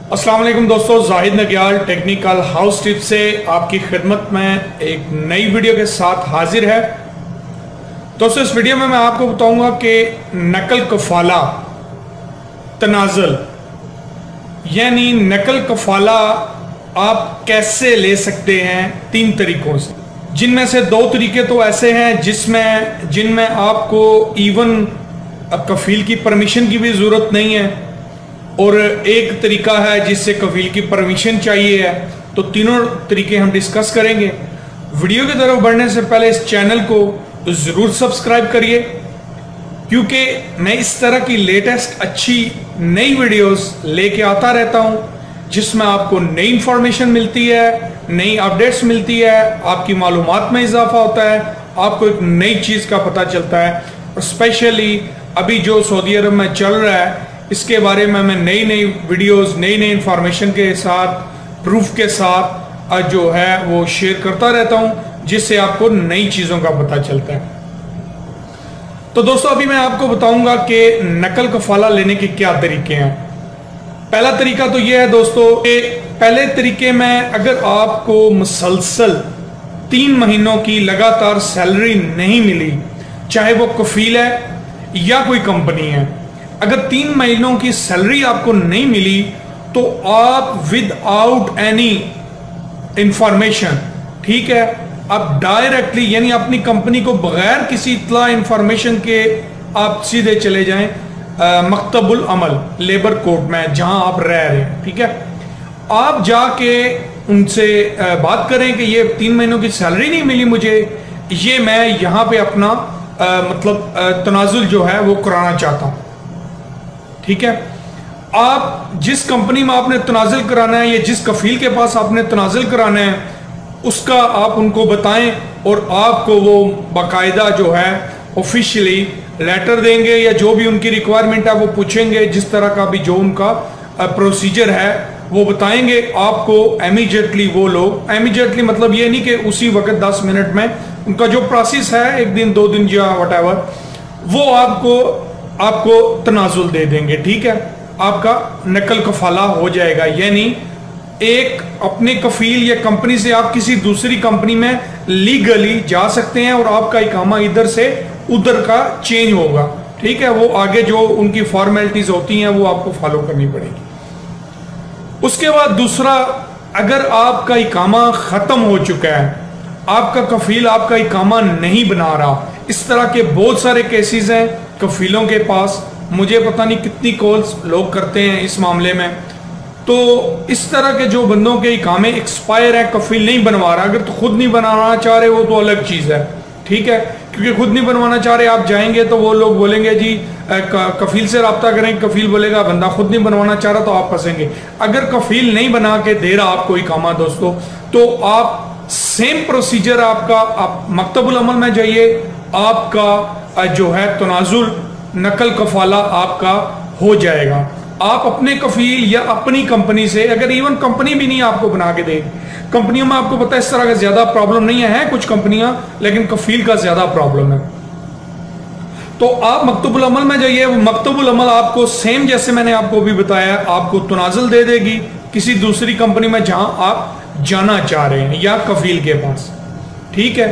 अस्सलाम वालेकुम दोस्तों, जाहिद नग्याल टेक्निकल हाउस टिप से आपकी खिदमत में एक नई वीडियो के साथ हाजिर है। दोस्तों इस वीडियो में मैं आपको बताऊंगा कि नकल कफाला तनाज़ुल यानी नकल कफाला आप कैसे ले सकते हैं 3 तरीकों से, जिनमें से 2 तरीके तो ऐसे हैं जिनमें आपको इवन कफील की परमिशन की भी ज़रूरत नहीं है, और एक तरीका है जिससे कफील की परमिशन चाहिए है। तो तीनों तरीके हम डिस्कस करेंगे। वीडियो की तरफ बढ़ने से पहले इस चैनल को ज़रूर सब्सक्राइब करिए, क्योंकि मैं इस तरह की लेटेस्ट अच्छी नई वीडियोस लेके आता रहता हूं, जिसमें आपको नई इंफॉर्मेशन मिलती है, नई अपडेट्स मिलती है, आपकी मालूमात में इजाफा होता है, आपको एक नई चीज़ का पता चलता है। और स्पेशली अभी जो सऊदी अरब में चल रहा है, इसके बारे में मैं नई नई वीडियोस, नई नई इंफॉर्मेशन के साथ, प्रूफ के साथ जो है वो शेयर करता रहता हूं, जिससे आपको नई चीज़ों का पता चलता है। तो दोस्तों अभी मैं आपको बताऊंगा कि नकल कफाला लेने के क्या तरीके हैं। पहला तरीका तो यह है दोस्तों कि पहले तरीके में अगर आपको मुसलसल 3 महीनों की लगातार सैलरी नहीं मिली, चाहे वो कफील है या कोई कंपनी है, अगर 3 महीनों की सैलरी आपको नहीं मिली तो आप विदाउट एनी इंफॉर्मेशन, ठीक है, आप डायरेक्टली यानी अपनी कंपनी को बगैर किसी इत्तला इंफॉर्मेशन के आप सीधे चले जाएं मकतबुल अमल लेबर कोर्ट में जहां आप रह रहे हैं, ठीक है। आप जाके उनसे बात करें कि ये 3 महीनों की सैलरी नहीं मिली मुझे, ये मैं यहां पे अपना तनाजुल जो है वो कराना चाहता हूं, ठीक है। आप जिस कंपनी में आपने तनाजुल कराना है या जिस कफील के पास आपने तनाजुल कराना है, उसका आप उनको बताएं और आपको वो बाकायदा जो है ऑफिशियली लेटर देंगे, या जो भी उनकी रिक्वायरमेंट है वो पूछेंगे, जिस तरह का भी जो उनका प्रोसीजर है वो बताएंगे आपको। इमीडिएटली वो लोग, इमीडिएटली मतलब ये नहीं कि उसी वक्त 10 मिनट में, उनका जो प्रोसेस है 1 दिन 2 दिन या व्हाटएवर, वो आपको तनाजुल दे देंगे, ठीक है। आपका नकल कफाला हो जाएगा, यानी एक अपने कफील या कंपनी से आप किसी दूसरी कंपनी में लीगली जा सकते हैं और आपका इकामा इधर से उधर का चेंज होगा, ठीक है। वो आगे जो उनकी फॉर्मेलिटीज होती हैं वो आपको फॉलो करनी पड़ेगी। उसके बाद दूसरा, अगर आपका इकामा खत्म हो चुका है, आपका कफील आपका इकामा नहीं बना रहा, इस तरह के बहुत सारे केसेस हैं कफीलों के पास। मुझे पता नहीं कितनी कॉल्स लोग करते हैं इस मामले में। तो इस तरह के जो बंदों के इकामे एक्सपायर है, कफील नहीं बनवा रहा, अगर तो खुद नहीं बनाना चाह रहे वो तो अलग चीज़ है, ठीक है, क्योंकि खुद नहीं बनवाना चाह रहे, आप जाएंगे तो वो लोग बोलेंगे जी कफील से रब्ता करें, कफील बोलेगा बंदा खुद नहीं बनवाना चाह रहा, तो आप फंसेंगे। अगर कफील नहीं बना के दे रहा आपको इकामा दोस्तों, तो आप सेम प्रोसीजर आपका, आप मकतबुल अमल में जाइए, आपका जो है तनाजुल नकल कफाला आपका हो जाएगा। आप अपने कफील या अपनी कंपनी से, अगर इवन कंपनी भी नहीं आपको बना के दे, कंपनियों में आपको पता है इस तरह का ज्यादा प्रॉब्लम नहीं है कुछ कंपनियां, लेकिन कफील का ज्यादा प्रॉब्लम है, तो आप मकतबुल अमल में जाइए। वो मकतबुल अमल आपको सेम जैसे मैंने आपको भी बताया, आपको तनाजुल दे देगी किसी दूसरी कंपनी में जहां आप जाना चाह रहे हैं या कफील के पास, ठीक है।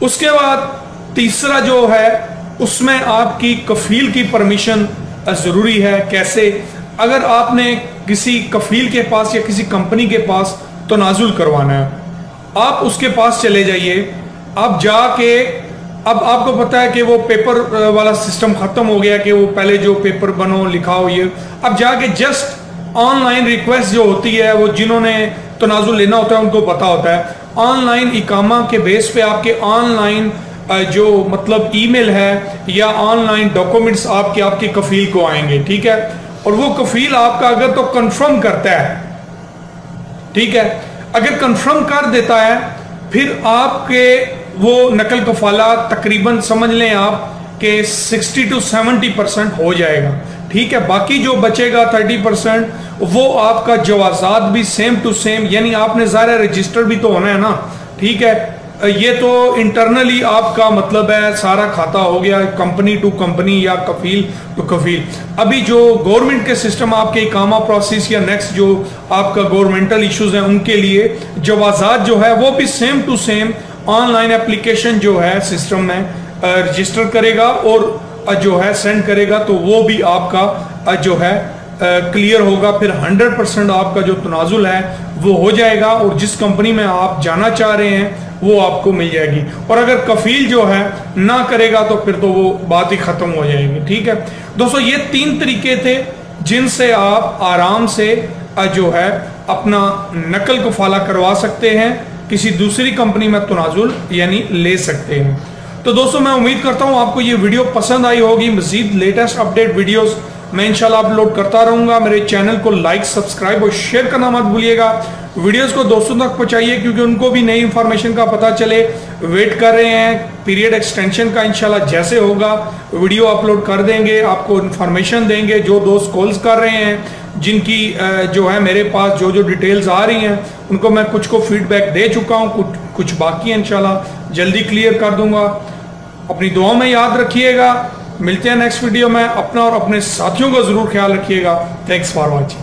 उसके बाद तीसरा जो है, उसमें आपकी कफील की परमिशन जरूरी है। कैसे? अगर आपने किसी कफील के पास या किसी कंपनी के पास तनाजुल करवाना है, आप उसके पास चले जाइए। आप जाके, अब आपको पता है कि वो पेपर वाला सिस्टम खत्म हो गया कि वो पहले जो पेपर बनो लिखाओ, ये अब जाके जस्ट ऑनलाइन रिक्वेस्ट जो होती है, वो जिन्होंने तनाजुल लेना होता है उनको पता होता है, ऑनलाइन इकामा के बेस पे आपके ऑनलाइन जो मतलब ईमेल है या ऑनलाइन डॉक्यूमेंट्स आपके कफील को आएंगे, ठीक है। और वो कफील आपका अगर तो कंफर्म करता है, ठीक है, अगर कंफर्म कर देता है, फिर आपके वो नकल कफाला तकरीबन समझ लें आप कि 60 to 70% हो जाएगा, ठीक है। बाकी जो बचेगा 30% वो आपका जवाजात भी सेम टू सेम, यानी आपने ज़ाहिर रजिस्टर भी तो होना है ना, ठीक है। ये तो इंटरनली आपका मतलब है सारा खाता हो गया कंपनी टू कंपनी या कफील टू कफील। अभी जो गवर्नमेंट के सिस्टम आपके इकामा प्रोसेस या नेक्स्ट जो आपका गवर्नमेंटल इश्यूज हैं उनके लिए जवाजात जो है वो भी same to same online application जो है सिस्टम में रजिस्टर करेगा और जो है सेंड करेगा, तो वो भी आपका जो है क्लियर होगा। फिर 100% आपका जो तनाजुल है वो हो जाएगा और जिस कंपनी में आप जाना चाह रहे हैं वो आपको मिल जाएगी। और अगर कफील जो है ना करेगा तो फिर तो वो बात ही खत्म हो जाएगी। ठीक है दोस्तों, ये 3 तरीके थे जिनसे आप आराम से जो है अपना नकल कफाला करवा सकते हैं, किसी दूसरी कंपनी में तनाजुल यानी ले सकते हैं। तो दोस्तों मैं उम्मीद करता हूं आपको ये वीडियो पसंद आई होगी। मजीद लेटेस्ट अपडेट वीडियोस मैं इंशाल्लाह अपलोड करता रहूंगा। मेरे चैनल को लाइक, सब्सक्राइब और शेयर करना मत भूलिएगा। वीडियोस को दोस्तों तक पहुंचाइए क्योंकि उनको भी नई इंफॉर्मेशन का पता चले। वेट कर रहे हैं पीरियड एक्सटेंशन का, इंशाल्लाह जैसे होगा वीडियो अपलोड कर देंगे, आपको इंफॉर्मेशन देंगे। जो दोस्त कॉल्स कर रहे हैं जिनकी जो है मेरे पास जो डिटेल्स आ रही हैं उनको मैं कुछ को फीडबैक दे चुका हूँ, कुछ बाकी है, इंशाल्लाह जल्दी क्लियर कर दूंगा। अपनी दुआओं में याद रखिएगा। मिलते हैं नेक्स्ट वीडियो में। अपना और अपने साथियों का जरूर ख्याल रखिएगा। Thanks for watching.